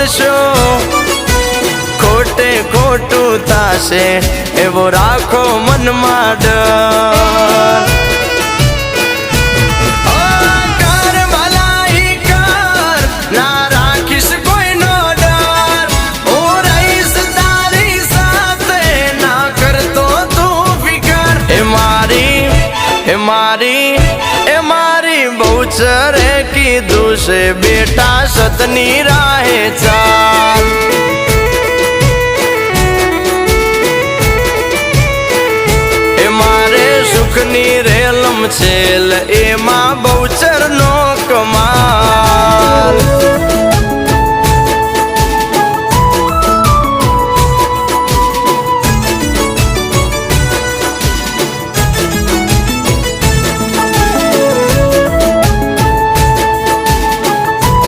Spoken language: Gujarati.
બોલશો ખોટે ખોટું થાશે એવો રાખો મનમાં ડર કર ભલાઈ કર ના રાખીશ કોઈનો ડર હું રહીશ તારી સાથે ના કરતો તું ફિકર એ મારી બહુ ચરે કીધું છે બેટા સતની રાહે ચાલ એ મારે સુખની રેલમ છેલ એમાં બહુ